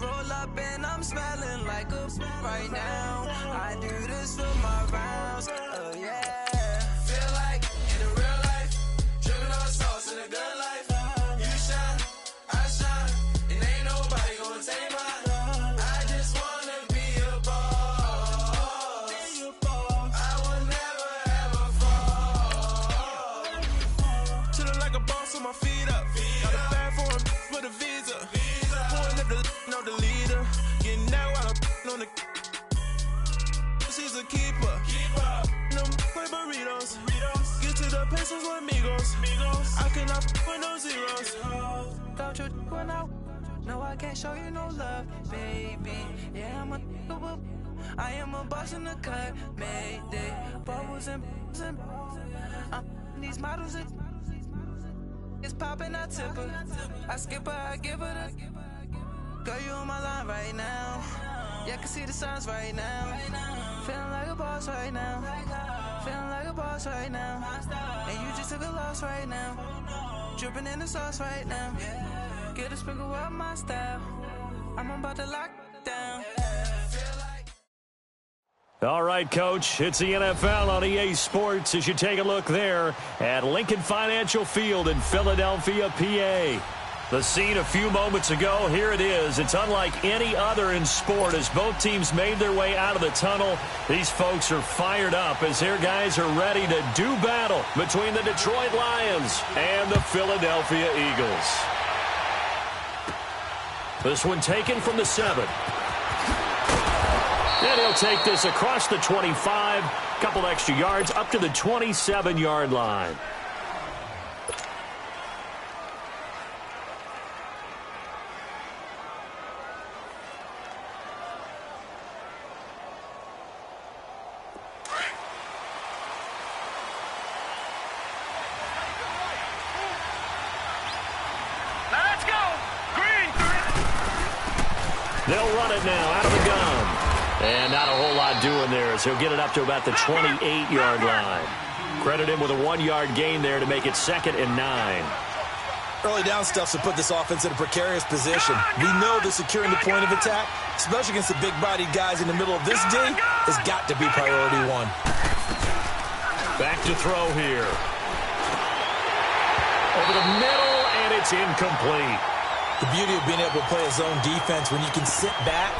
roll up and I'm smelling like a right now. I do this for my rounds, oh yeah. Feel like in the real life, dripping on sauce in a good life. You shine, I shine, and ain't nobody gonna take mine. I just wanna be a boss. I will never ever fall. Chillin' like a boss with my feet up. Got a bag for him with a visa. Pulling up the leader. Getting that while I'm on the. She's a keeper. No play burritos. Get to the pesos with amigos. I cannot with no zeros. Don't you when no, I can't show you no love, baby. Yeah, I am a boss in the cut, Mayday. Bubbles and these models are. It's poppin', I tip her. I skip her, I give her the. Girl, you on my line right now. Yeah, I can see the signs right now. Feeling like a boss right now. Feeling like a boss right now. And you just took a loss right now. Dripping in the sauce right now. Get a sprinkle up my style. I'm about to lock down. All right, Coach, it's the NFL on EA Sports as you take a look there at Lincoln Financial Field in Philadelphia, PA. The scene a few moments ago, here it is. It's unlike any other in sport as both teams made their way out of the tunnel. These folks are fired up as their guys are ready to do battle between the Detroit Lions and the Philadelphia Eagles. This one taken from the 7. And he'll take this across the 25, couple extra yards up to the 27-yard line. Let's go! Green! They'll run it now out of the gun. And not a whole lot doing there as he'll get it up to about the 28-yard line. Credit him with a 1-yard gain there to make it 2nd and 9. Early down stuff to put this offense in a precarious position. We know that securing the point of attack, especially against the big-bodied guys in the middle of this D, has got to be priority 1. Back to throw here. Over the middle, and it's incomplete. The beauty of being able to play a zone defense when you can sit back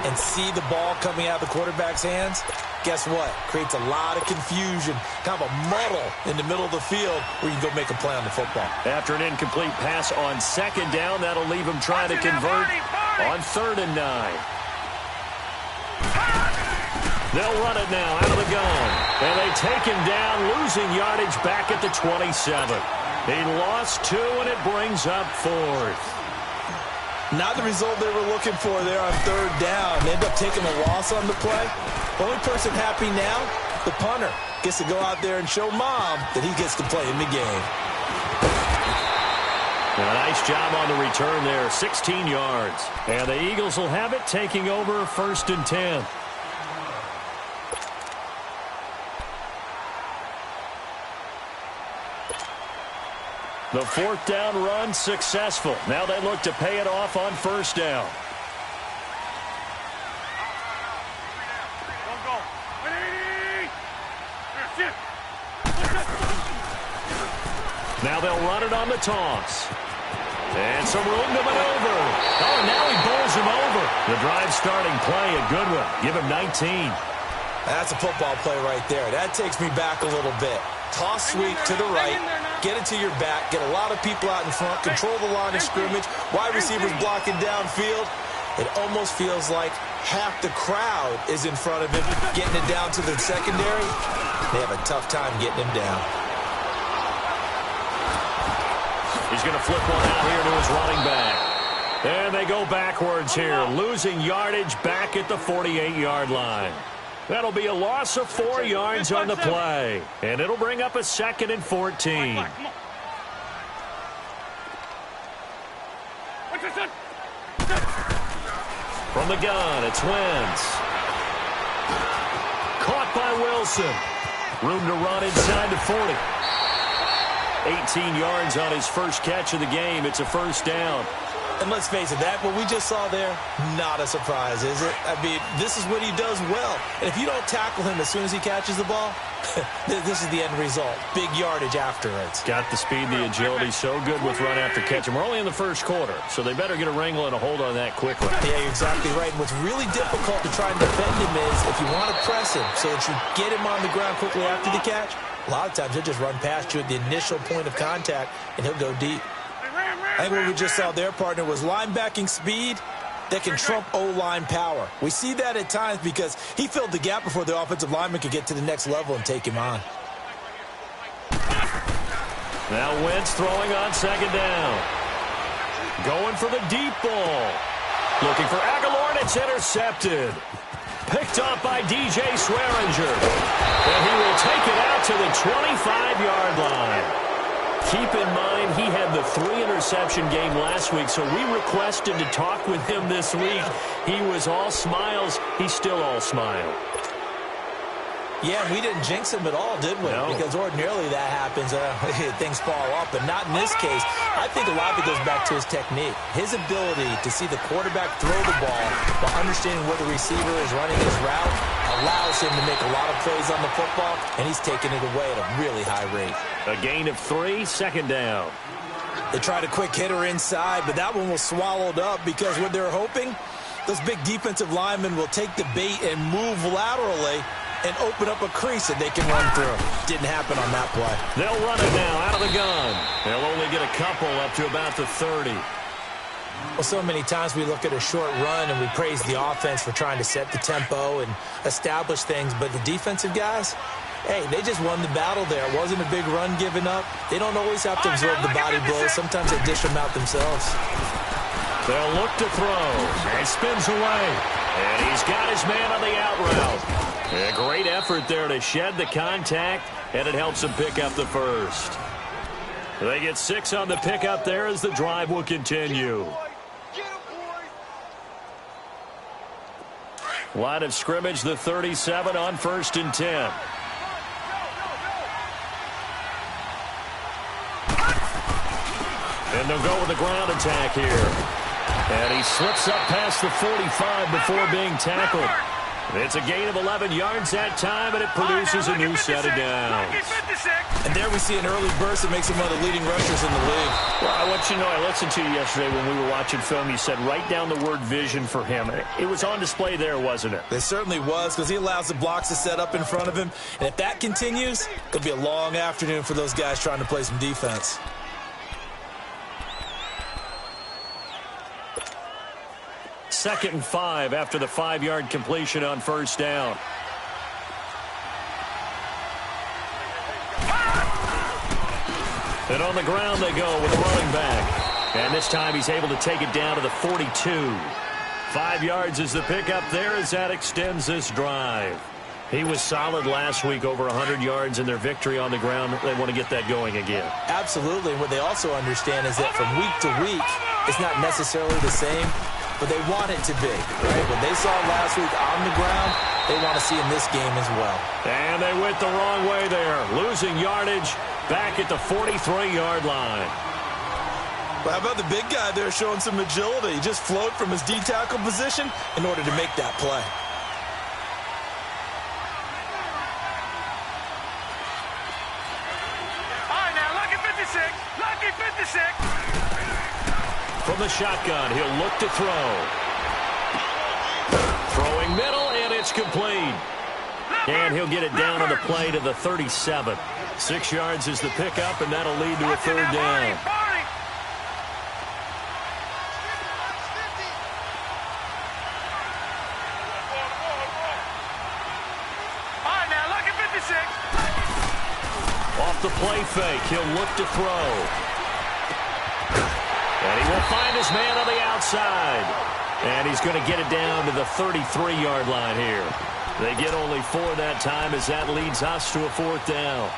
and see the ball coming out of the quarterback's hands, guess what? Creates a lot of confusion, kind of a muddle in the middle of the field where you can go make a play on the football. After an incomplete pass on 2nd down, that'll leave him trying to convert on 3rd and 9. They'll run it now out of the gun. And they take him down, losing yardage back at the 27. He lost 2, and it brings up 4th. Not the result they were looking for there on 3rd down. They end up taking a loss on the play. Only person happy now, the punter, gets to go out there and show Mom that he gets to play in the game. A nice job on the return there, 16 yards. And the Eagles will have it, taking over 1st and 10. The 4th down run successful. Now they look to pay it off on 1st down. Now they'll run it on the toss. And some room to maneuver. Oh, now he bowls him over. The drive starting play, a good one. Give him 19. That's a football play right there. That takes me back a little bit. Toss sweep to the right. Get it to your back. Get a lot of people out in front. Control the line of scrimmage. Wide receivers blocking downfield. It almost feels like half the crowd is in front of him. Getting it down to the secondary. They have a tough time getting him down. He's going to flip one out here to his running back. And they go backwards here, losing yardage back at the 48-yard line. That'll be a loss of 4 yards on the play. And it'll bring up a 2nd and 14. From the gun, it's Wentz. Caught by Wilson. Room to run inside the 40. 18 yards on his first catch of the game. It's a 1st down. And let's face it, what we just saw there, not a surprise, is it? I mean, this is what he does well. And if you don't tackle him as soon as he catches the ball, this is the end result. Big yardage afterwards. Got the speed, the agility, so good with run after catch. And we're only in the first quarter, so they better get a wrangle and a hold on that quickly. Yeah, you're exactly right. And what's really difficult to try and defend him is if you want to press him so that you get him on the ground quickly after the catch, a lot of times he'll just run past you at the initial point of contact, and he'll go deep. I think what we just saw there, partner, was linebacking speed that can trump O-line power. We see that at times because he filled the gap before the offensive lineman could get to the next level and take him on. Now Wentz throwing on second down. Going for the deep ball. Looking for Aguilar, and it's intercepted. Picked up by DJ Swearinger. And he will take it out to the 25-yard line. Keep in mind, he had the 3-interception game last week, so we requested to talk with him this week. He was all smiles. He's still all smile. Yeah, we didn't jinx him at all, did we? No. Because ordinarily that happens. Things fall off, but not in this case. I think a lot of it goes back to his technique. His ability to see the quarterback throw the ball while understanding where the receiver is running his route allows him to make a lot of plays on the football, and he's taking it away at a really high rate. A gain of 3, second down. They tried a quick hitter inside, but that one was swallowed up because what they're hoping, those big defensive linemen will take the bait and move laterally and open up a crease that they can run through. Didn't happen on that play. They'll run it now out of the gun. They'll only get a couple up to about the 30. Well, so many times we look at a short run and we praise the offense for trying to set the tempo and establish things, but the defensive guys, hey, they just won the battle there. It wasn't a big run given up. They don't always have to absorb the body blows. Sometimes they dish them out themselves. They'll look to throw. And spins away. And he's got his man on the out route. A great effort there to shed the contact, and it helps him pick up the first. They get 6 on the pickup there as the drive will continue. Line of scrimmage, the 37 on 1st and 10. And they'll go with the ground attack here. And he slips up past the 45 before being tackled. It's a gain of 11 yards that time, and it produces a new set of downs. And there we see an early burst that makes him one of the leading rushers in the league. Well, I want you to know, I listened to you yesterday when we were watching film. You said write down the word vision for him. It was on display there, wasn't it? It certainly was, because he allows the blocks to set up in front of him. And if that continues, it'll be a long afternoon for those guys trying to play some defense. Second and 5 after the 5-yard completion on first down. And on the ground they go with the running back. And this time he's able to take it down to the 42. 5 yards is the pickup there as that extends this drive. He was solid last week, over 100 yards in their victory on the ground. They want to get that going again. Absolutely. What they also understand is that from week to week, it's not necessarily the same, but they want it to be. Right? What they saw last week on the ground, they want to see in this game as well. And they went the wrong way there, losing yardage back at the 43-yard line. Well, how about the big guy there showing some agility? He just flowed from his D-tackle position in order to make that play. From the shotgun, he'll look to throw. Throwing middle, and it's complete. And he'll get it down on the play to the 37. 6 yards is the pickup, and that'll lead to a third down. Off the play fake, he'll look to throw. And he will find his man on the outside. And he's going to get it down to the 33-yard line here. They get only 4 that time as that leads us to a fourth down.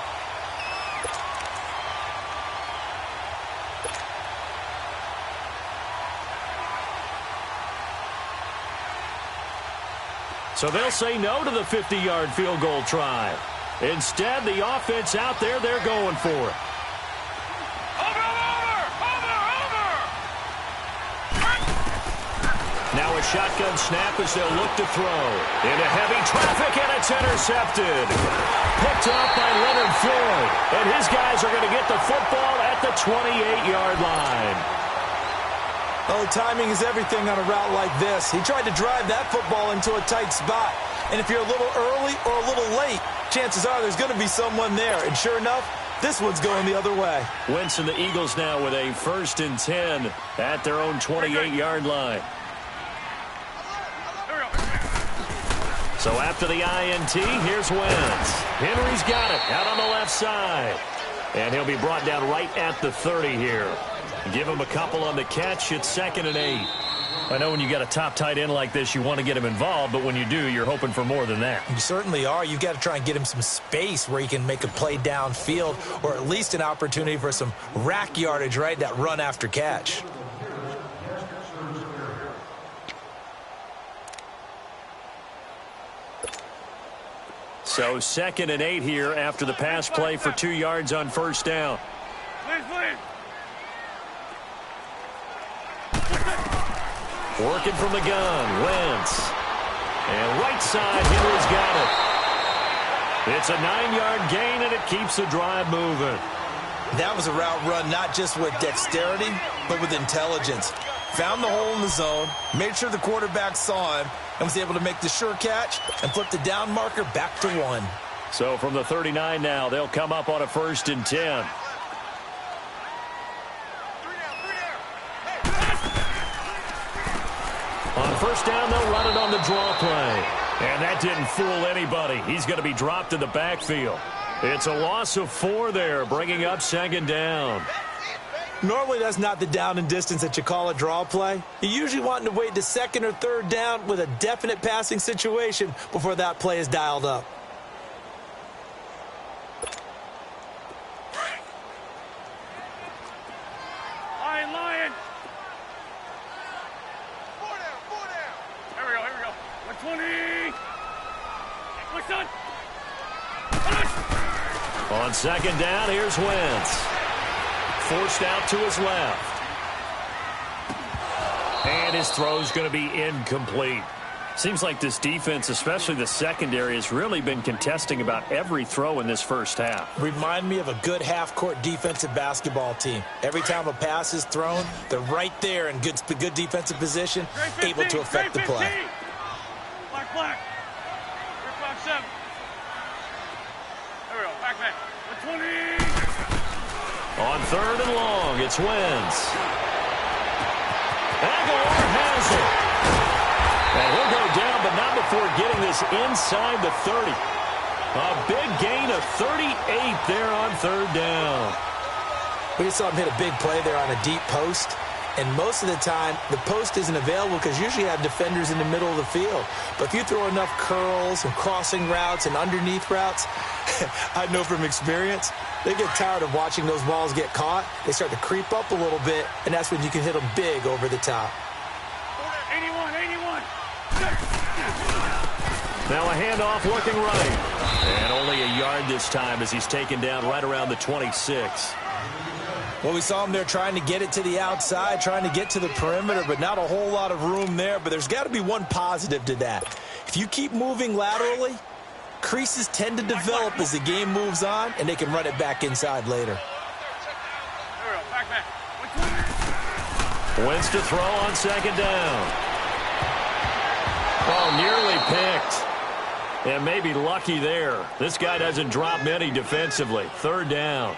So they'll say no to the 50-yard field goal try. Instead, the offense out there, they're going for it. Now a shotgun snap as they'll look to throw. Into heavy traffic, and it's intercepted. Picked up by Leonard Floyd. And his guys are going to get the football at the 28-yard line. Oh, timing is everything on a route like this. He tried to drive that football into a tight spot. And if you're a little early or a little late, chances are there's going to be someone there. And sure enough, this one's going the other way. Wentz and the Eagles now with a 1st and 10 at their own 28-yard line. So after the INT, here's Wentz. Henry's got it out on the left side. And he'll be brought down right at the 30 here. Give him a couple on the catch. It's 2nd and 8. I know when you got a top tight end like this, you want to get him involved, but when you do, you're hoping for more than that. You certainly are. You've got to try and get him some space where he can make a play downfield, or at least an opportunity for some rack yardage, right? That run after catch. So 2nd and 8 here after the pass play for 2 yards on 1st down. Working from the gun, Wentz. And right side, Henry's got it. It's a 9-yard gain, and it keeps the drive moving. That was a route run not just with dexterity, but with intelligence. Found the hole in the zone, made sure the quarterback saw him, and was able to make the sure catch and flip the down marker back to 1. So from the 39 now, they'll come up on a 1st and 10. On 1st down, they'll run it on the draw play. And that didn't fool anybody. He's going to be dropped in the backfield. It's a loss of 4 there, bringing up 2nd down. Normally, that's not the down and distance that you call a draw play. You're usually wanting to wait to 2nd or 3rd down with a definite passing situation before that play is dialed up. Lion. 4 down. Here we go. 120. What's on? On 2nd down, here's Wentz. Forced out to his left. And his throw's going to be incomplete. Seems like this defense, especially the secondary, has really been contesting about every throw in this first half. Remind me of a good half-court defensive basketball team. Every time a pass is thrown, they're right there in good defensive position, able to affect the play. Black. 357. There we go. Back. 120. On 3rd and long, it's Wentz. Aguilar has it. And he'll go down, but not before getting this inside the 30. A big gain of 38 there on 3rd down. We just saw him hit a big play there on a deep post. And most of the time, the post isn't available because usually you have defenders in the middle of the field. But if you throw enough curls and crossing routes and underneath routes, I know from experience, they get tired of watching those balls get caught. They start to creep up a little bit, and that's when you can hit them big over the top. 81. Now a handoff looking right. And only a yard this time as he's taken down right around the 26. Well, we saw him there trying to get it to the outside, trying to get to the perimeter, but not a whole lot of room there. But there's got to be one positive to that. If you keep moving laterally, creases tend to develop as the game moves on, and they can run it back inside later. Wentz to throw on 2nd down. Oh, nearly picked. And maybe lucky there. This guy doesn't drop many defensively. 3rd down.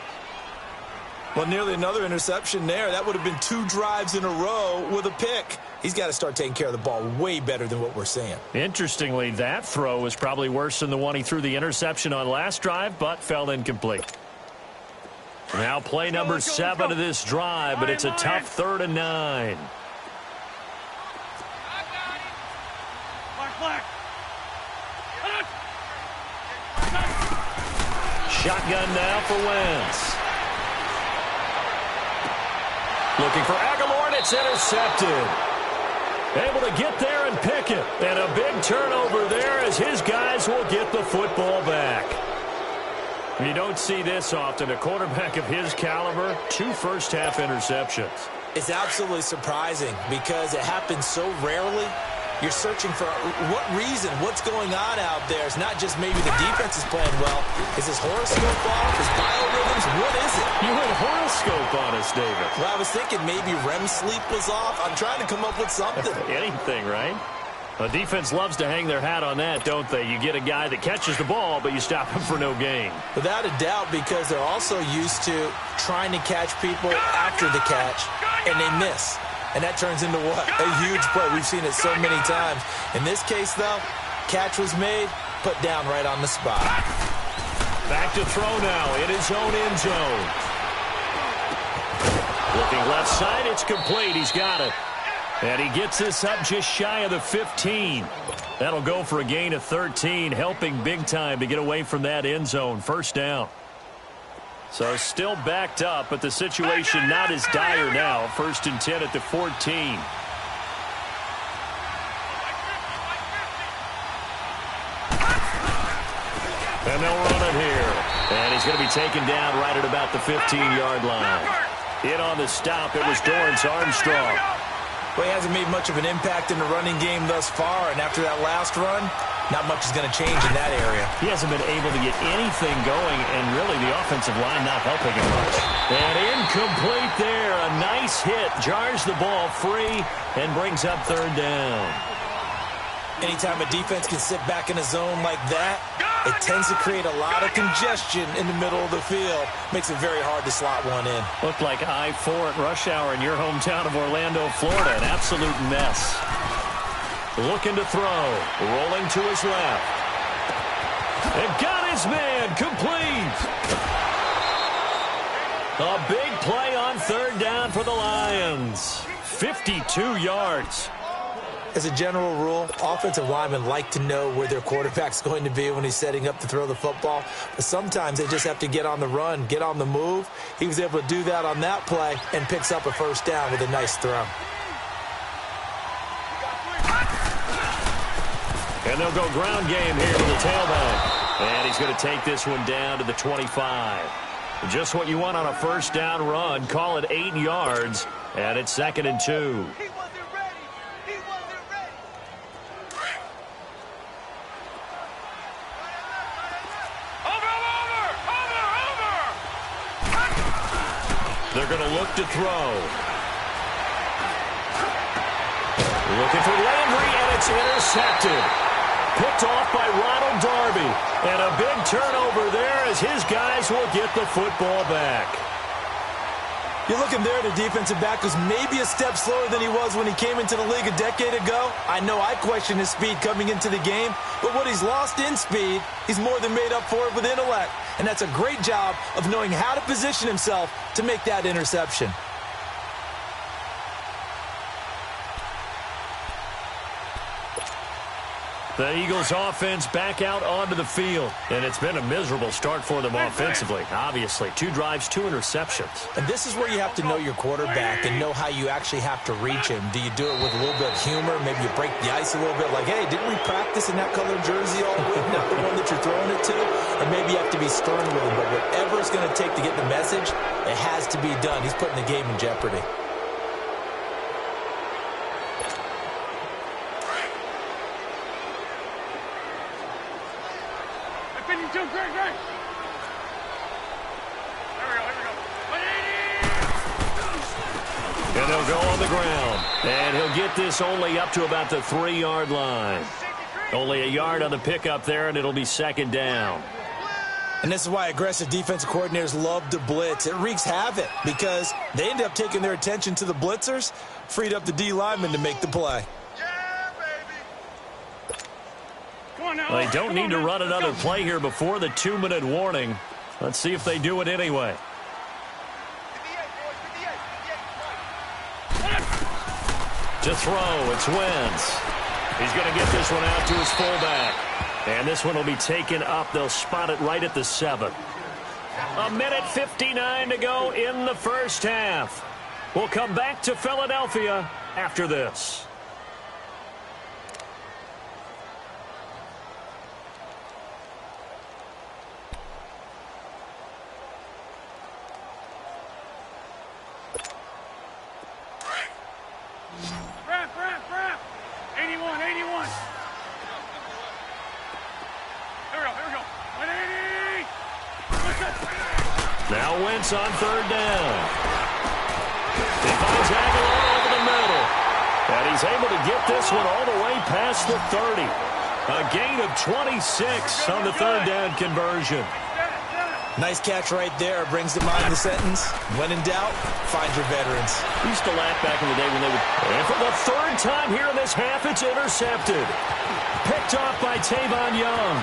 Well, nearly another interception there. That would have been 2 drives in a row with a pick. He's got to start taking care of the ball way better than what we're seeing. Interestingly, that throw was probably worse than the one he threw the interception on last drive, but fell incomplete. Now play number 7 of this drive, but it's a tough 3rd and 9. Shotgun now for Wentz. Looking for Aguilar, and it's intercepted. Able to get there and pick it. And a big turnover there as his guys will get the football back. You don't see this often. A quarterback of his caliber, 2 first-half interceptions. It's absolutely surprising because it happens so rarely. You're searching for what reason, what's going on out there. It's not just maybe the defense is playing well. Is his horoscope off? His biorhythms? What is it? You went horoscope on us, David. Well, I was thinking maybe REM sleep was off. I'm trying to come up with something. Anything, right? A defense loves to hang their hat on that, don't they? You get a guy that catches the ball, but you stop him for no gain. Without a doubt, because they're also used to trying to catch people after the catch, and they miss. And that turns into what? A huge play. We've seen it so many times. In this case, though, catch was made, put down right on the spot. Back to throw now in his own end zone. Looking left side, it's complete. He's got it. And he gets this up just shy of the 15. That'll go for a gain of 13, helping big time to get away from that end zone. First down. So still backed up, but the situation not as dire now. 1st and 10 at the 14. And they'll run it here. And he's going to be taken down right at about the 15-yard line. In on the stop, it was Dorrance Armstrong. Well, he hasn't made much of an impact in the running game thus far, and after that last run, not much is going to change in that area. He hasn't been able to get anything going, and really the offensive line not helping him much. And incomplete there. A nice hit. Jars the ball free and brings up 3rd down. Anytime a defense can sit back in a zone like that, it tends to create a lot of congestion in the middle of the field. Makes it very hard to slot one in. Looked like I-4 at rush hour in your hometown of Orlando, Florida. An absolute mess. Looking to throw. Rolling to his left. And got his man. Complete. A big play on 3rd down for the Lions. 52 yards. As a general rule, offensive linemen like to know where their quarterback's going to be when he's setting up to throw the football. But sometimes they just have to get on the run, get on the move. He was able to do that on that play and picks up a 1st down with a nice throw. And they'll go ground game here to the tailback. And he's going to take this one down to the 25. Just what you want on a 1st down run. Call it 8 yards. And it's 2nd and 2. They're going to look to throw. Looking for Landry, and it's intercepted. Picked off by Ronald Darby. And a big turnover there as his guys will get the football back. You're looking there, the defensive back was maybe a step slower than he was when he came into the league a decade ago. I know I questioned his speed coming into the game, but what he's lost in speed, he's more than made up for it with intellect. And that's a great job of knowing how to position himself to make that interception. The Eagles offense back out onto the field. And it's been a miserable start for them offensively. Obviously, 2 drives, 2 interceptions. And this is where you have to know your quarterback and know how you actually have to reach him. Do you do it with a little bit of humor? Maybe you break the ice a little bit like, hey, didn't we practice in that colored jersey all week? Not the one that you're throwing it to? Or maybe you have to be stern with him. But whatever it's going to take to get the message, it has to be done. He's putting the game in jeopardy. And they'll go on the ground. And he'll get this only up to about the 3-yard line. Only a yard on the pickup there, and it'll be 2nd down. And this is why aggressive defensive coordinators love to blitz. It wreaks havoc because they end up taking their attention to the blitzers, freed up the D lineman to make the play. Well, they don't need to run another play here before the 2-minute warning. Let's see if they do it anyway. To throw, it's Wentz. He's going to get this one out to his fullback. And this one will be taken up. They'll spot it right at the 7. 1:59 to go in the 1st half. We'll come back to Philadelphia after this. 181. Here we go. 180. Now Wentz on third down. He finds Aguilar over the middle. And he's able to get this one all the way past the 30. A gain of 26 on the third down conversion. Nice catch right there. Brings to mind the sentence, when in doubt, find your veterans. We used to laugh back in the day when they would... And for the third time here in this half, it's intercepted. Picked off by Tavon Young.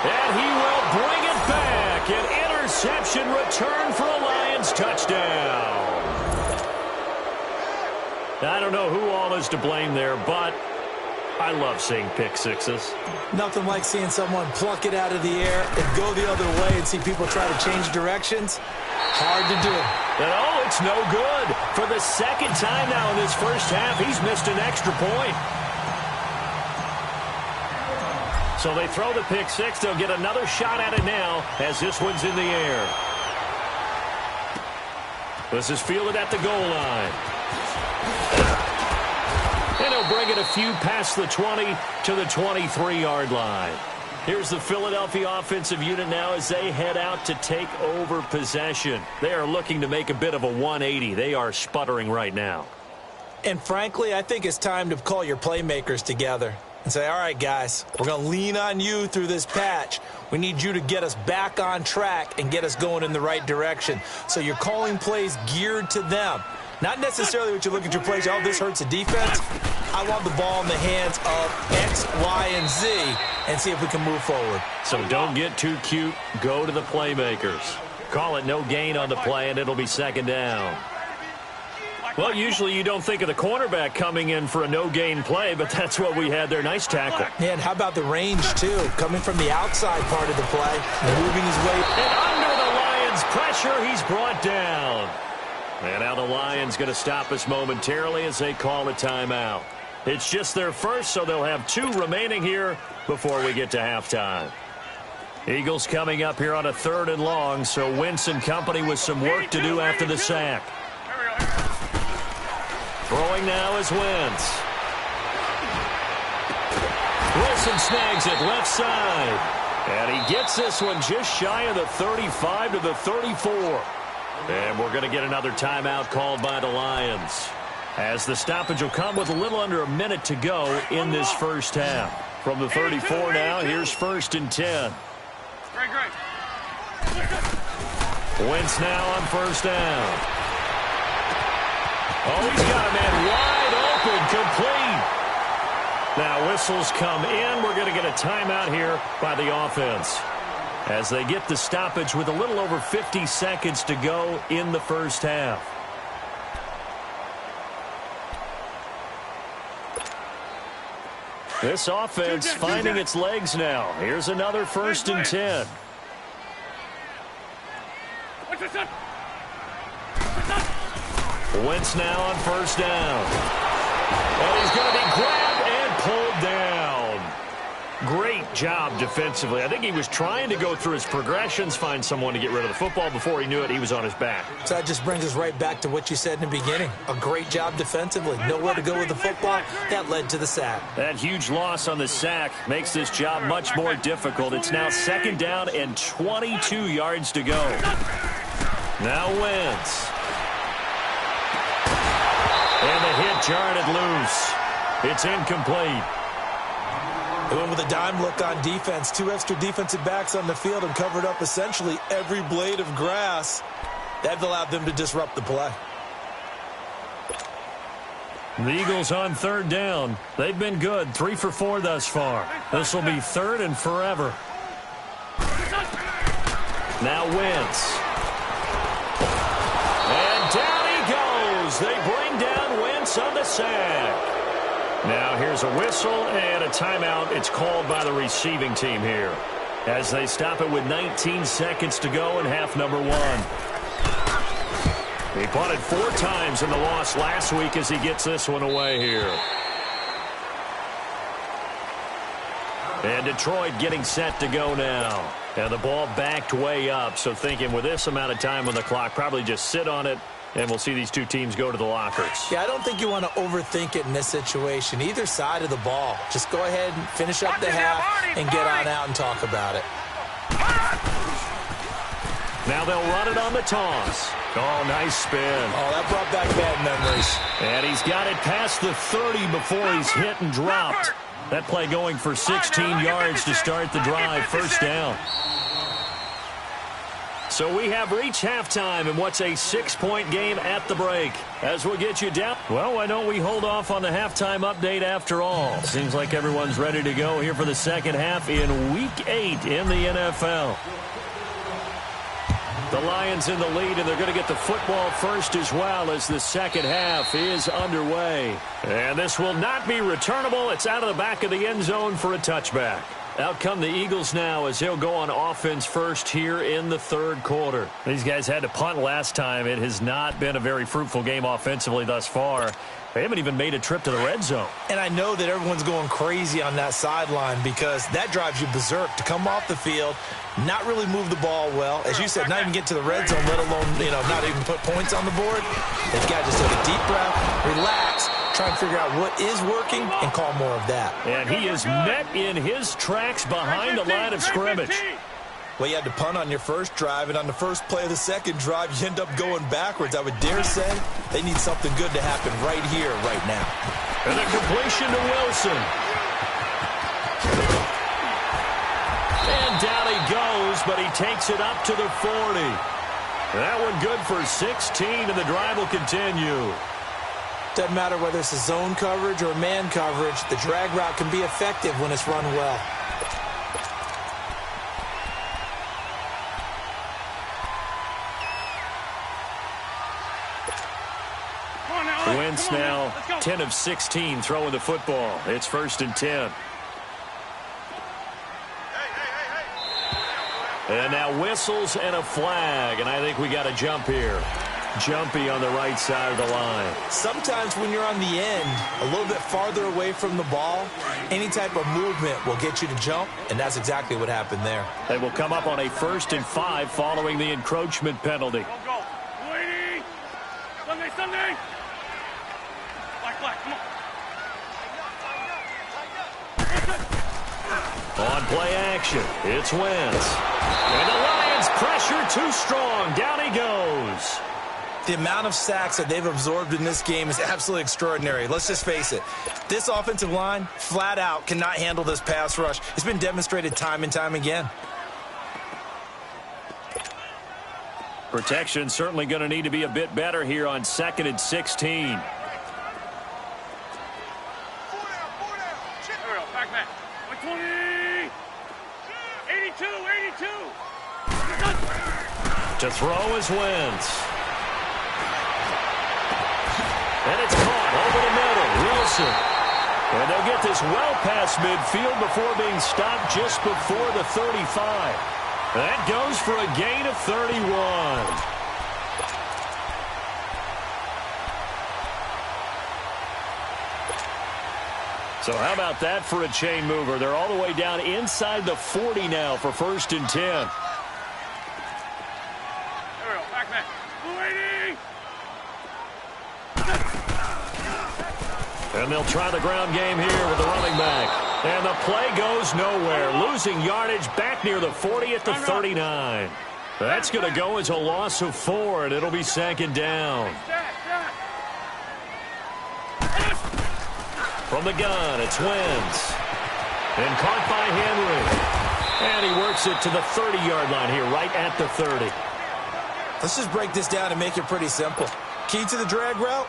And he will bring it back. An interception return for a Lions touchdown. I don't know who all is to blame there, but I love seeing pick sixes. Nothing like seeing someone pluck it out of the air and go the other way and see people try to change directions. Hard to do. And oh, it's no good. For the second time now in this first half, he's missed an extra point. So they throw the pick six. They'll get another shot at it now as this one's in the air. This is fielded at the goal line. And he'll bring it a few past the 20 to the 23-yard line. Here's the Philadelphia offensive unit now as they head out to take over possession. They are looking to make a bit of a 180. They are sputtering right now. And frankly, I think it's time to call your playmakers together and say, all right, guys, we're going to lean on you through this patch. We need you to get us back on track and get us going in the right direction. So you're calling plays geared to them. Not necessarily what you look at your plays, oh, this hurts the defense. I want the ball in the hands of X, Y, and Z and see if we can move forward. So don't get too cute. Go to the playmakers. Call it no gain on the play, and it'll be second down. Well, usually you don't think of the cornerback coming in for a no-gain play, but that's what we had there. Nice tackle. Yeah, and how about the range, too? Coming from the outside part of the play and moving his way. And under the Lions' pressure, he's brought down. And now the Lions going to stop us momentarily as they call a timeout. It's just their first, so they'll have 2 remaining here before we get to halftime. Eagles coming up here on a 3rd and long, so Wentz and company with some work to do after the sack. Throwing now is Wentz. Wilson snags it left side. And he gets this one just shy of the 35 to the 34. And we're going to get another timeout called by the Lions, as the stoppage will come with a little under a minute to go in this first half. From the 34 now, here's 1st and 10. Great. Wentz now on 1st down. Oh, he's got a man wide open, complete. Now whistles come in. We're going to get a timeout here by the offense, as they get the stoppage with a little over 50 seconds to go in the first half. This offense finding its legs now. Here's another 1st and 10. Wentz now on 1st down. And he's going to be grabbed and pulled down. Great job defensively. I think he was trying to go through his progressions, find someone to get rid of the football. Before he knew it, he was on his back. So that just brings us right back to what you said in the beginning. A great job defensively. Nowhere to go with the football. That led to the sack. That huge loss on the sack makes this job much more difficult. It's now 2nd down and 22 yards to go. Now Wentz. And the hit jarred loose. It's incomplete. They went with a dime look on defense. 2 extra defensive backs on the field and covered up essentially every blade of grass. That allowed them to disrupt the play. The Eagles on 3rd down. They've been good. 3 for 4 thus far. This will be 3rd and forever. Now Wentz. And down he goes. They bring down Wentz on the sack. Now here's a whistle and a timeout. It's called by the receiving team here, as they stop it with 19 seconds to go in half number 1. He punted 4 times in the loss last week as he gets this one away here. And Detroit getting set to go now. And the ball backed way up, so thinking with this amount of time on the clock, probably just sit on it And we'll see these two teams go to the lockers. Yeah, I don't think you want to overthink it in this situation. Either side of the ball. Just go ahead and finish up the half and get on out and talk about it. Now they'll run it on the toss. Oh, nice spin. Oh, that brought back bad memories. And he's got it past the 30 before he's hit and dropped. That play going for 16 yards to start the drive. First down. So we have reached halftime in what's a 6-point game at the break. As we'll get you down. Well, why don't we hold off on the halftime update after all? Seems like everyone's ready to go here for the second half in Week 8 in the NFL. The Lions in the lead, and they're going to get the football first as well as the second half is underway. And this will not be returnable. It's out of the back of the end zone for a touchback. Out come the Eagles now as they'll go on offense first here in the third quarter. These guys had to punt last time. It has not been a very fruitful game offensively thus far. They haven't even made a trip to the red zone. And I know that everyone's going crazy on that sideline because that drives you berserk to come off the field, not really move the ball well. As you said, not even get to the red zone, let alone, not even put points on the board. They've got to just take a deep breath, relax, try and figure out what is working and call more of that. And he is met in his tracks behind the line of scrimmage. Well, you had to punt on your first drive, and on the first play of the second drive, you end up going backwards. I would dare say they need something good to happen right here, right now. And a completion to Wilson. And down he goes, but he takes it up to the 40. That one good for 16, and the drive will continue. Doesn't matter whether it's a zone coverage or man coverage, the drag route can be effective when it's run well. Wentz now 10 of 16 throwing the football. It's 1st and 10. And now whistles and a flag, and I think we got a jump here. Jumpy on the right side of the line. Sometimes when you're on the end, a little bit farther away from the ball, any type of movement will get you to jump, and that's exactly what happened there. They will come up on a 1st and 5 following the encroachment penalty. Go. Waiting. Sunday. Black, come on. On play action, it's Wentz. And the Lions pressure too strong. Down he goes. The amount of sacks that they've absorbed in this game is absolutely extraordinary. Let's just face it. This offensive line, flat out, cannot handle this pass rush. It's been demonstrated time and time again. Protection certainly going to need to be a bit better here on 2nd and 16. Back. 120. 82. To throw is Wentz. And it's caught over the middle. Wilson. And they'll get this well past midfield before being stopped just before the 35. That goes for a gain of 31. So how about that for a chain mover? They're all the way down inside the 40 now for 1st and 10. There we go. Back. Waiting. And they'll try the ground game here with the running back. And the play goes nowhere. Losing yardage back near the 40 at the 39. That's going to go as a loss of 4, and it'll be 2nd down. From the gun, it's Wentz. And caught by Henry. And he works it to the 30-yard line here, right at the 30. Let's just break this down and make it pretty simple. Key to the drag route,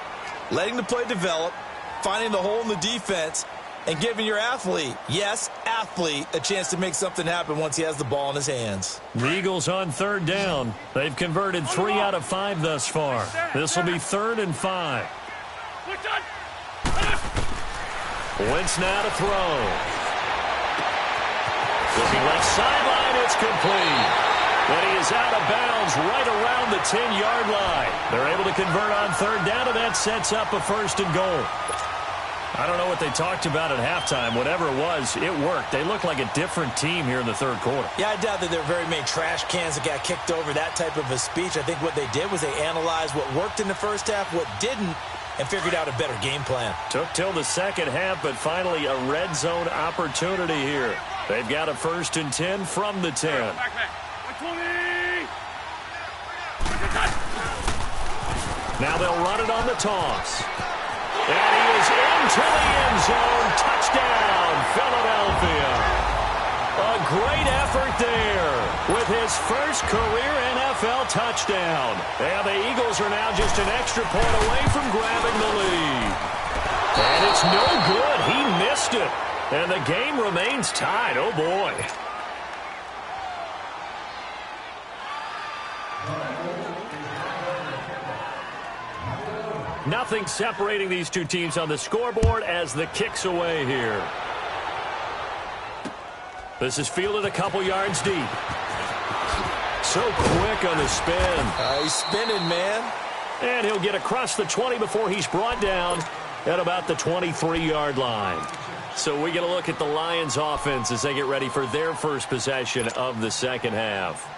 letting the play develop, finding the hole in the defense, and giving your athlete, yes, athlete, a chance to make something happen once he has the ball in his hands. The Eagles on 3rd down. They've converted 3 out of 5 thus far. This will be 3rd and 5. Wentz now to throw. Looking left sideline, it's complete. But he is out of bounds right around the 10-yard line. They're able to convert on 3rd down, and that sets up a 1st and goal. I don't know what they talked about at halftime. Whatever it was, it worked. They looked like a different team here in the third quarter. Yeah, I doubt that there were very many trash cans that got kicked over, that type of a speech. I think what they did was they analyzed what worked in the first half, what didn't, and figured out a better game plan. Took till the second half, but finally a red zone opportunity here. They've got a 1st and 10 from the 10. Back. 120. Now they'll run it on the toss. And he is into the end zone. Touchdown, Philadelphia. A great effort there with his first career NFL touchdown. And the Eagles are now just an extra point away from grabbing the lead. And it's no good. He missed it. And the game remains tied. Oh, boy. Nothing separating these two teams on the scoreboard as the kick's away here. This is fielded a couple yards deep. So quick on the spin. He's spinning, man. And he'll get across the 20 before he's brought down at about the 23-yard line. So we get a look at the Lions offense as they get ready for their first possession of the second half.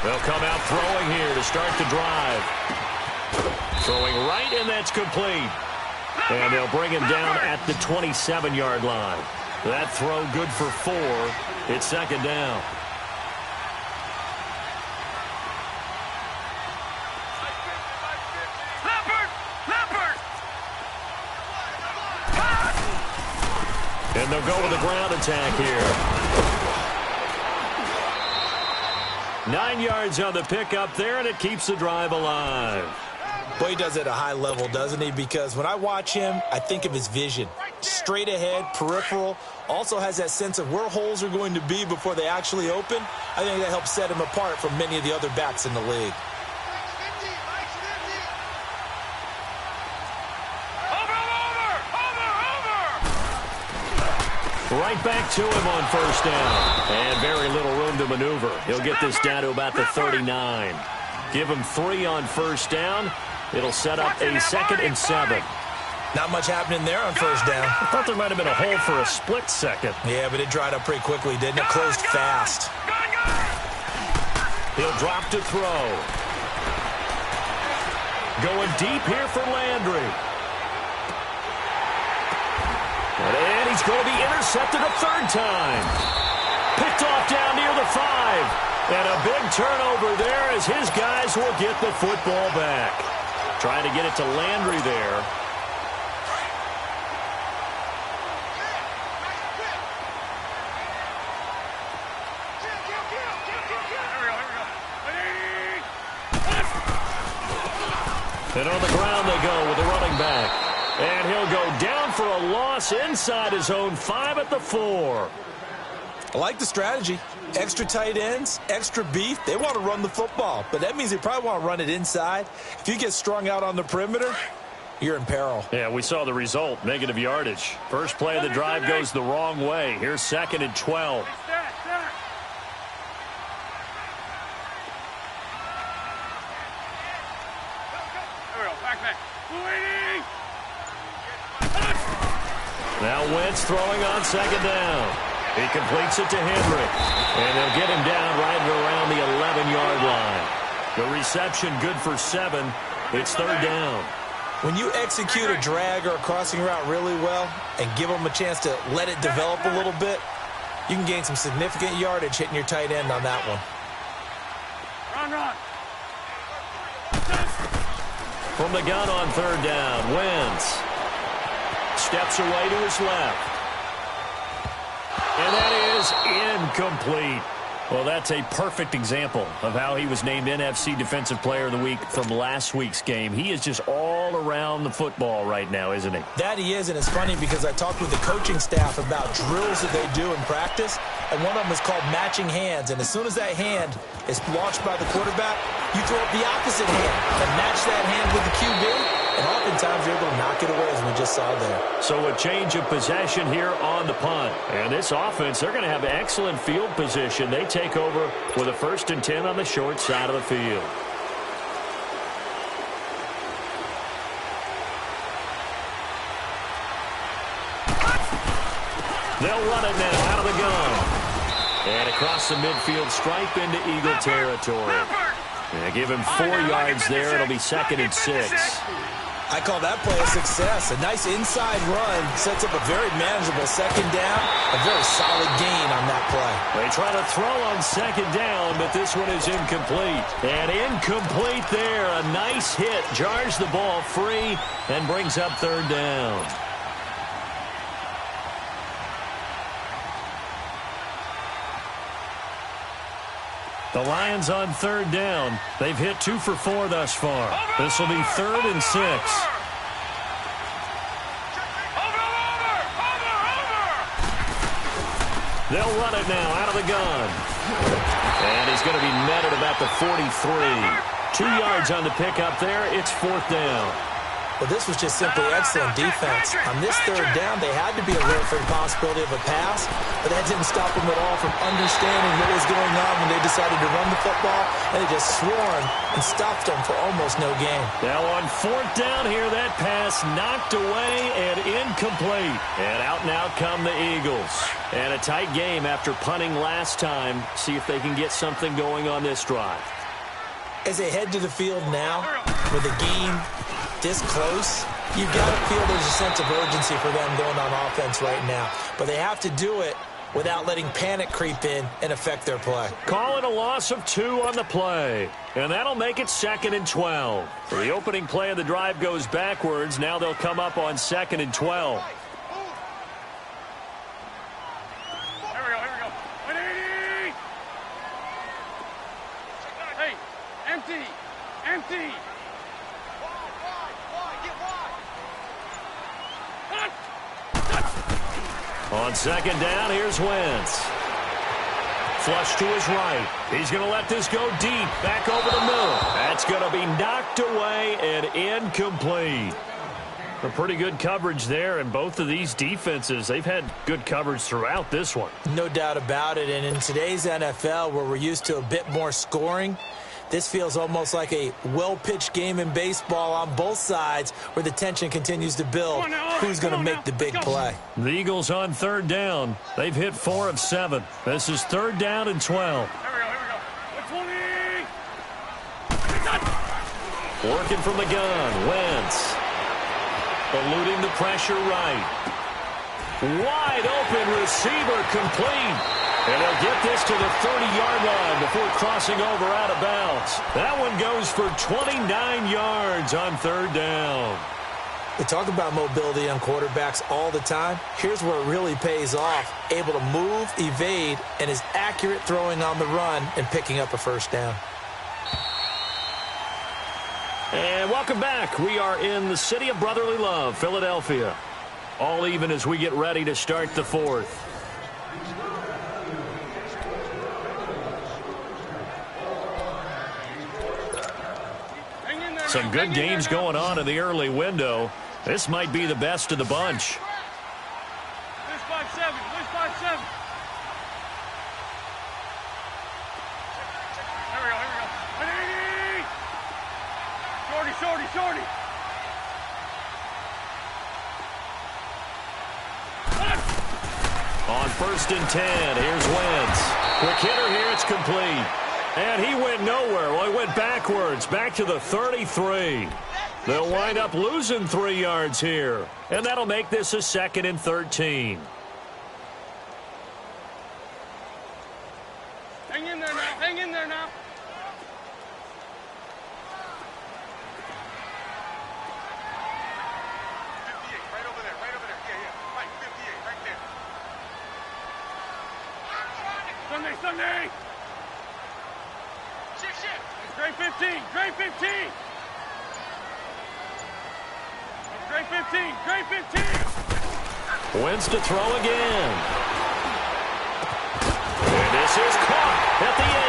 They'll come out throwing here to start the drive. Throwing right, and that's complete. And they'll bring him down at the 27-yard line. That throw good for 4. It's second down. And they'll go with a ground attack here. 9 yards on the pickup there, and it keeps the drive alive. Boy, he does it at a high level, doesn't he? Because when I watch him, I think of his vision. Straight ahead, peripheral. Also has that sense of where holes are going to be before they actually open. I think that helps set him apart from many of the other backs in the league. Right back to him on first down. And very little room to maneuver. He'll get this down to about the 39. Give him 3 on first down. It'll set up a 2nd and 7. Not much happening there on first down. I thought there might have been a hole for a split second. Yeah, but it dried up pretty quickly, didn't it? Closed fast. He'll drop to throw. Going deep here for Landry. And he's going to be intercepted a 3rd time. Picked off down near the 5. And a big turnover there as his guys will get the football back. Trying to get it to Landry there. And on the ground they go with the running back. And he'll go down for a loss inside his own 5 at the 4. I like the strategy. Extra tight ends, extra beef. They want to run the football, but that means they probably want to run it inside. If you get strung out on the perimeter, you're in peril. Yeah, we saw the result, negative yardage. First play of the drive goes the wrong way. Here's 2nd and 12. Now Wentz throwing on 2nd down. He completes it to Henry. And they'll get him down right around the 11-yard line. The reception good for 7. It's 3rd down. When you execute a drag or a crossing route really well and give them a chance to let it develop a little bit, you can gain some significant yardage hitting your tight end on that one. Run. From the gun on 3rd down, Wentz steps away to his left. And that is incomplete. Well, that's a perfect example of how he was named NFC Defensive Player of the Week from last week's game. He is just all around the football right now, isn't he? That he is, and it's funny because I talked with the coaching staff about drills that they do in practice, and one of them is called matching hands. And as soon as that hand is launched by the quarterback, you throw up the opposite hand and match that hand with the QB. sometimes you're able to knock it away, as we just saw there. So a change of possession here on the punt. And this offense, they're going to have excellent field position. They take over with a 1st and 10 on the short side of the field. They'll run it now out of the gun. And across the midfield stripe into Eagle territory. Give him 4 yards there. It'll be 2nd and 6. I call that play a success. A nice inside run sets up a very manageable 2nd down. A very solid gain on that play. They try to throw on 2nd down, but this one is incomplete. And incomplete there. A nice hit. Jars the ball free and brings up 3rd down. The Lions on 3rd down. They've hit 2 for 4 thus far. This will be 3rd and 6. They'll run it now out of the gun. And he's going to be met at about the 43. 2 yards on the pickup there. It's 4th down. Well, this was just simply excellent defense. On this 3rd down, they had to be alert for the possibility of a pass, but that didn't stop them at all from understanding what was going on when they decided to run the football, and they just swarmed and stopped them for almost no gain. Now on 4th down here, that pass knocked away and incomplete. And out now come the Eagles. And a tight game after punting last time. See if they can get something going on this drive. As they head to the field now, with the game this close, you've got to feel there's a sense of urgency for them going on offense right now. But they have to do it without letting panic creep in and affect their play. Call it a loss of 2 on the play. And that'll make it 2nd and 12. The opening play of the drive goes backwards. Now they'll come up on 2nd and 12. Here we go. 180! Hey, empty! On 2nd down, here's Wentz. Flush to his right. He's going to let this go deep, back over the middle. That's going to be knocked away and incomplete. A pretty good coverage there, and both of these defenses, they've had good coverage throughout this one. No doubt about it, and in today's NFL, where we're used to a bit more scoring, this feels almost like a well-pitched game in baseball on both sides where the tension continues to build. Who's going to make the big play? The Eagles on 3rd down. They've hit 4 of 7. This is 3rd down and 12. Here we go. 20! Working from the gun, Wentz. Eluding the pressure right. Wide open receiver complete. And they'll get this to the 30-yard line before crossing over out of bounds. That one goes for 29 yards on 3rd down. We talk about mobility on quarterbacks all the time. Here's where it really pays off. Able to move, evade, and is accurate throwing on the run and picking up a 1st down. And welcome back. We are in the city of brotherly love, Philadelphia. All even as we get ready to start the 4th. Some good games going on in the early window. This might be the best of the bunch. Where's 5-7? Where's 5-7? Here we go. 180! Shorty! On 1st and 10, here's Wentz. Quick hitter here, it's complete. And he went nowhere. Well, he went backwards, back to the 33. They'll wind up losing 3 yards here. And that'll make this a 2nd and 13. Hang in there now. Right over there. Yeah. Right, 58, right there. Sunday. Straight 15. Straight 15. Wentz to throw again. And this is caught at the 8.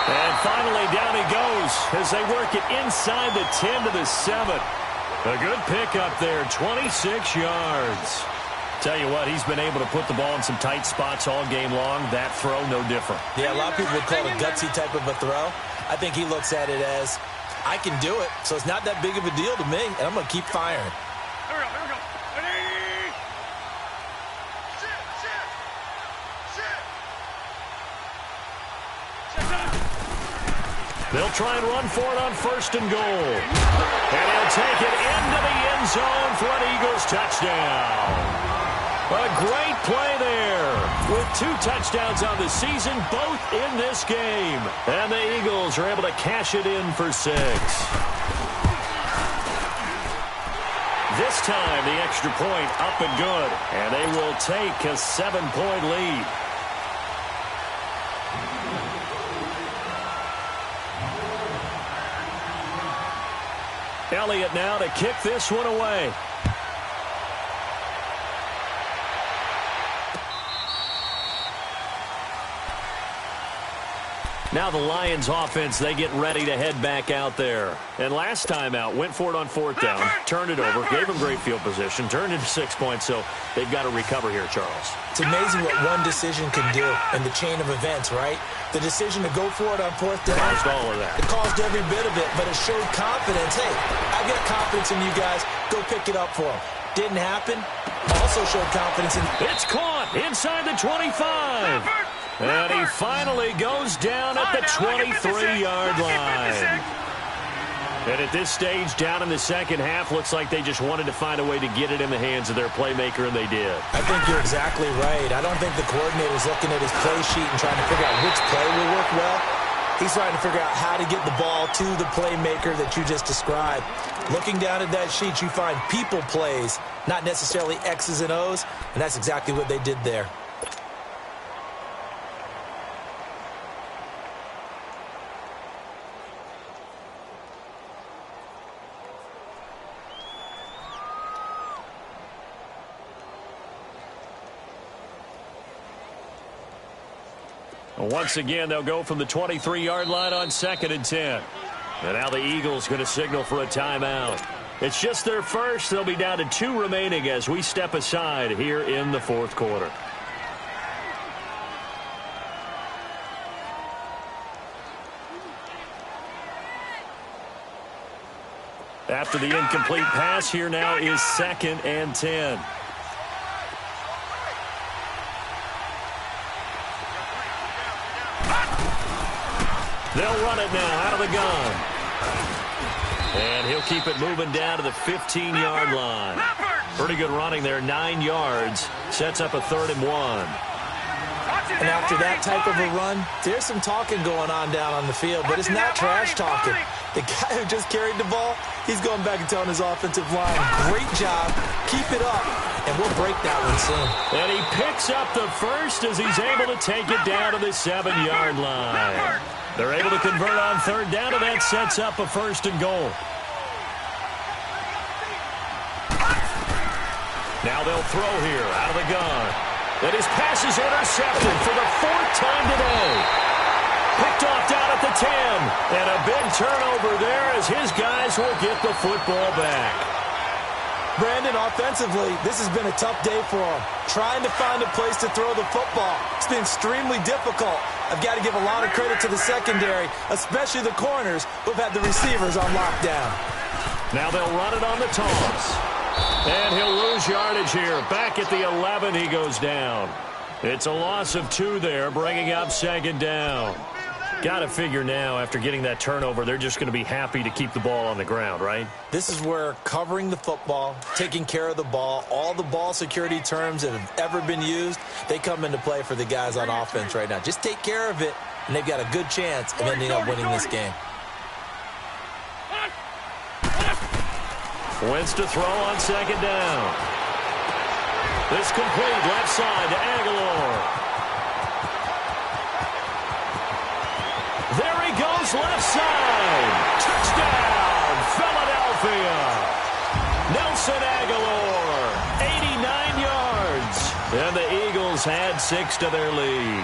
And finally down he goes as they work it inside the 10 to the 7. A good pickup there, 26 yards. Tell you what, he's been able to put the ball in some tight spots all game long. That throw, no different. Yeah, a lot of people would call it a gutsy type of a throw. I think he looks at it as, I can do it, so it's not that big of a deal to me, and I'm going to keep firing. Here we go. Ready? They'll try and run for it on 1st and goal. And he'll take it into the end zone for an Eagles touchdown. A great play there with 2 touchdowns on the season, both in this game. And the Eagles are able to cash it in for 6. This time, the extra point up and good. And they will take a 7-point lead. Elliott now to kick this one away. Now the Lions offense, they get ready to head back out there. And last time out, went for it on 4th down, turned it over, gave them great field position, turned into 6 points, so they've got to recover here, Charles. It's amazing what one decision can do in the chain of events, right? The decision to go for it on 4th down. Caused all of that. It caused every bit of it, but it showed confidence. Hey, I've got confidence in you guys. Go pick it up for them. Didn't happen. Also showed confidence in... It's caught inside the 25. And he finally goes down at the 23-yard line. And at this stage, down in the second half, looks like they just wanted to find a way to get it in the hands of their playmaker, and they did. I think you're exactly right. I don't think the coordinator's looking at his play sheet and trying to figure out which play will work well. He's trying to figure out how to get the ball to the playmaker that you just described. Looking down at that sheet, you find people plays, not necessarily X's and O's, and that's exactly what they did there. Once again, they'll go from the 23-yard line on 2nd and 10. And now the Eagles going to signal for a timeout. It's just their first. They'll be down to 2 remaining as we step aside here in the 4th quarter. After the incomplete pass, here now is 2nd and 10. They'll run it now out of the gun. And he'll keep it moving down to the 15-yard line. Pretty good running there, 9 yards. Sets up a 3rd and 1. And after that type of a run, there's some talking going on down on the field, but it's not trash talking. The guy who just carried the ball, he's going back and telling his offensive line, great job, keep it up, and we'll break that one soon. And he picks up the first as he's able to take it down to the 7-yard line. They're able to convert on 3rd down, and that sets up a 1st and goal. Now they'll throw here out of the gun. And his pass is intercepted for the 4th time today. Picked off down at the 10. And a big turnover there as his guys will get the football back. Brandon, offensively, this has been a tough day for him. Trying to find a place to throw the football. It's been extremely difficult. I've got to give a lot of credit to the secondary, especially the corners who've had the receivers on lockdown. Now they'll run it on the toss. And he'll lose yardage here. Back at the 11, he goes down. It's a loss of 2 there, bringing up 2nd down. Got to figure now, after getting that turnover, they're just going to be happy to keep the ball on the ground, right? This is where covering the football, taking care of the ball, all the ball security terms that have ever been used, they come into play for the guys on offense right now. Just take care of it, and they've got a good chance of ending up winning this game. Wentz to throw on 2nd down. This complete left side to Aguilar. There he goes left side. Touchdown, Philadelphia. Nelson Aguilar, 89 yards. And the Eagles add 6 to their lead.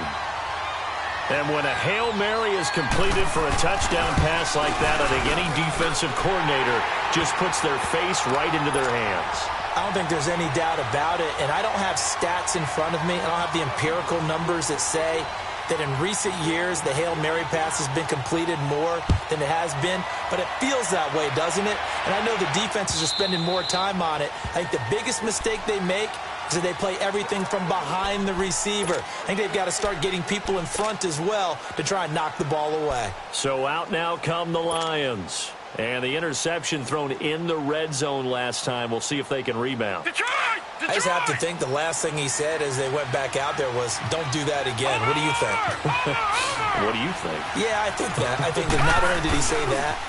And when a Hail Mary is completed for a touchdown pass like that, I think any defensive coordinator just puts their face right into their hands. I don't think there's any doubt about it, and I don't have stats in front of me. I don't have the empirical numbers that say that in recent years the Hail Mary pass has been completed more than it has been, but it feels that way, doesn't it? And I know the defenses are spending more time on it. I think the biggest mistake they make is that they play everything from behind the receiver. I think they've got to start getting people in front as well to try and knock the ball away. So out now come the Lions. And the interception thrown in the red zone last time. We'll see if they can rebound. Detroit! I just have to think the last thing he said as they went back out there was, don't do that again. What do you think? What do you think? Yeah, I think that. I think that not only did he say that,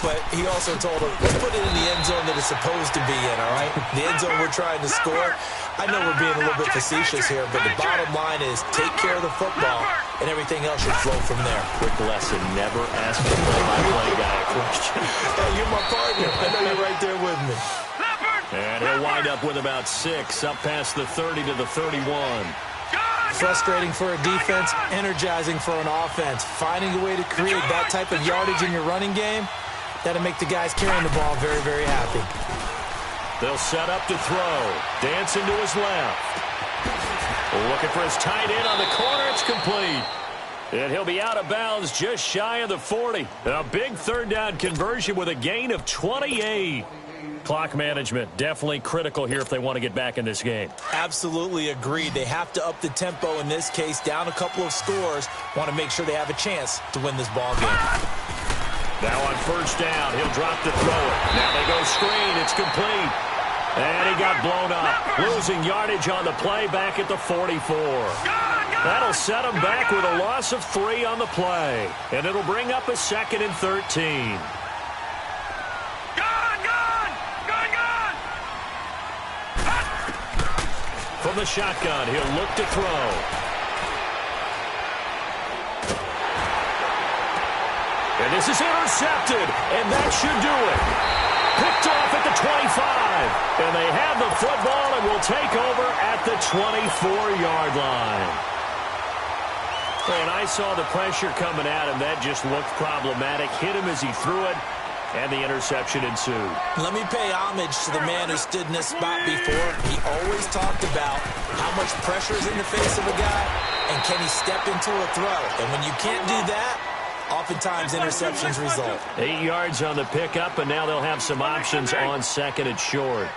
but he also told him, let's put it in the end zone that it's supposed to be in, all right? The end zone we're trying to score. I know we're being a little bit facetious here, but the bottom line is take care of the football, and everything else should flow from there. Quick lesson, never ask the play-by-play guy a question. Hey, you're my partner. I know you're right there with me. And he'll wind up with about 6, up past the 30 to the 31. Frustrating for a defense, energizing for an offense. Finding a way to create that type of yardage in your running game, that'll make the guys carrying the ball very, very happy. They'll set up to throw. Dancing to his left. Looking for his tight end on the corner. It's complete. And he'll be out of bounds just shy of the 40. A big third down conversion with a gain of 28. Clock management definitely critical here if they want to get back in this game. Absolutely agreed. They have to up the tempo in this case, down a couple of scores. Want to make sure they have a chance to win this ball game. Now on first down, he'll drop to throw it. Now they go screen. It's complete. And he got blown up. Losing yardage on the play back at the 44. That'll set him back with a loss of 3 on the play. And it'll bring up a 2nd and 13. From the shotgun, he'll look to throw. And this is intercepted, and that should do it. Picked off at the 25, and they have the football and will take over at the 24-yard line. And I saw the pressure coming at him. That just looked problematic. Hit him as he threw it. And the interception ensued. Let me pay homage to the man who stood in this spot before. He always talked about how much pressure is in the face of a guy, and can he step into a throw. And when you can't do that, oftentimes interceptions result. 8 yards on the pickup, and now they'll have some options on 2nd and short.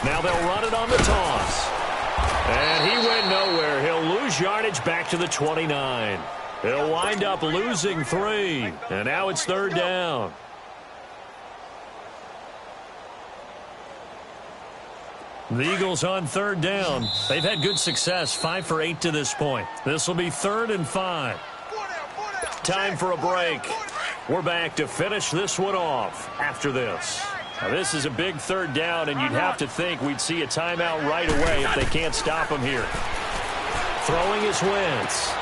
Now they'll run it on the toss. And he went nowhere. He'll lose yardage back to the 29. He'll wind up losing 3. And now it's 3rd down. The Eagles on 3rd down. They've had good success, 5 for 8 to this point. This will be 3rd and 5. Time for a break. We're back to finish this one off after this. Now, this is a big 3rd down, and you'd have to think we'd see a timeout right away if they can't stop him here. Throwing is Wentz.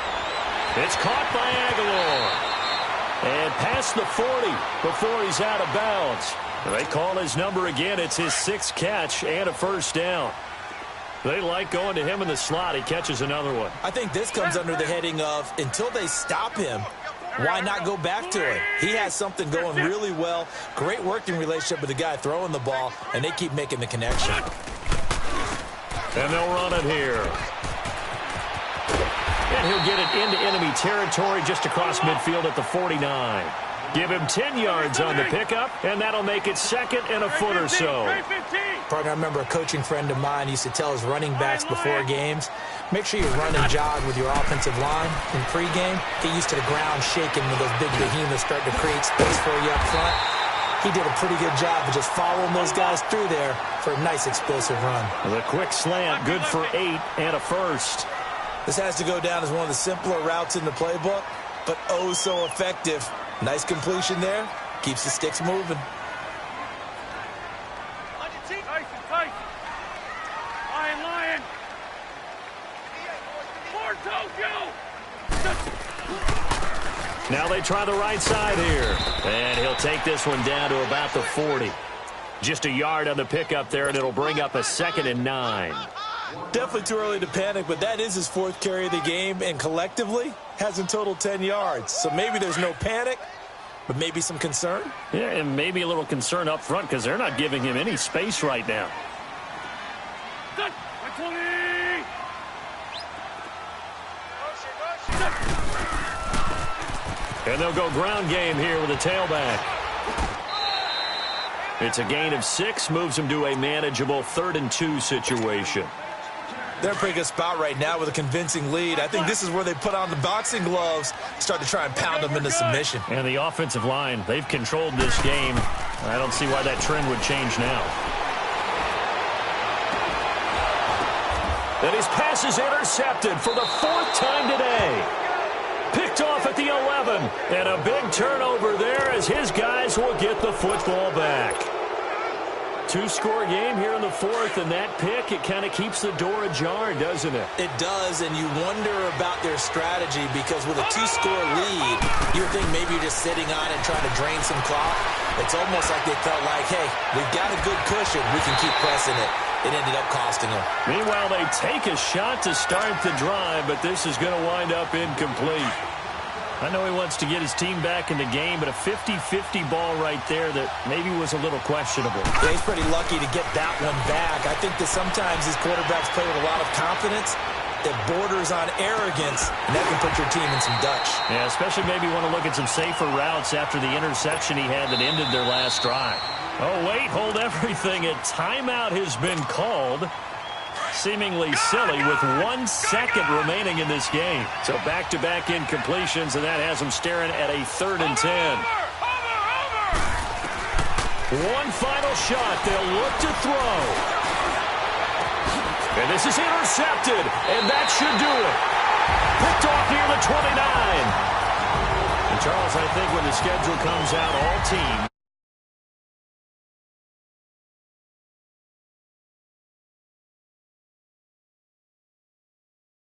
It's caught by Aguilar. And past the 40 before he's out of bounds. They call his number again. It's his 6th catch and a 1st down. They like going to him in the slot. He catches another one. I think this comes under the heading of, until they stop him, why not go back to it? He has something going really well. Great working relationship with the guy throwing the ball, and they keep making the connection. And they'll run it here. And he'll get it into enemy territory just across midfield at the 49. Give him 10 yards on the pickup, and that'll make it 2nd and a foot or so. Partner, I remember a coaching friend of mine used to tell his running backs before games, make sure you run and jog with your offensive line in pregame. Get used to the ground shaking when those big behemoths start to create space for you up front. He did a pretty good job of just following those guys through there for a nice explosive run. The quick slant, good for 8 and a 1st. This has to go down as one of the simpler routes in the playbook, but oh so effective. Nice completion there. Keeps the sticks moving. Tyson. Lion. More Tokyo. Now they try the right side here. And he'll take this one down to about the 40. Just a yard on the pickup there, and it'll bring up a 2nd and 9. Definitely too early to panic, but that is his 4th carry of the game, and collectively hasn't totaled 10 yards. So maybe there's no panic, but maybe some concern. Yeah, and maybe a little concern up front because they're not giving him any space right now. Good. 20. And they'll go ground game here with a tailback. It's a gain of 6, moves him to a manageable 3rd and 2 situation. They're in a pretty good spot right now with a convincing lead. I think this is where they put on the boxing gloves, start to try and pound them into submission. And the offensive line, they've controlled this game. I don't see why that trend would change now. And his pass is intercepted for the 4th time today. Picked off at the 11. And a big turnover there as his guys will get the football back. 2-score game here in the 4th, and that pick, it kind of keeps the door ajar, doesn't it? It does, and you wonder about their strategy because with a 2-score lead, you would think maybe you're just sitting on it trying to drain some clock. It's almost like they felt like, hey, we've got a good cushion. We can keep pressing it. It ended up costing them. Meanwhile, they take a shot to start the drive, but this is going to wind up incomplete. I know he wants to get his team back in the game, but a 50-50 ball right there that maybe was a little questionable. Yeah, he's pretty lucky to get that one back. I think that sometimes these quarterbacks play with a lot of confidence that borders on arrogance, and that can put your team in some Dutch. Yeah, especially maybe want to look at some safer routes after the interception he had that ended their last drive. Oh, wait, hold everything. A timeout has been called. Seemingly silly with 1 second remaining in this game. So back-to-back incompletions, and that has them staring at a 3rd and 10. One final shot. They'll look to throw. And this is intercepted, and that should do it. Picked off near the 29. And Charles, I think when the schedule comes out, all teams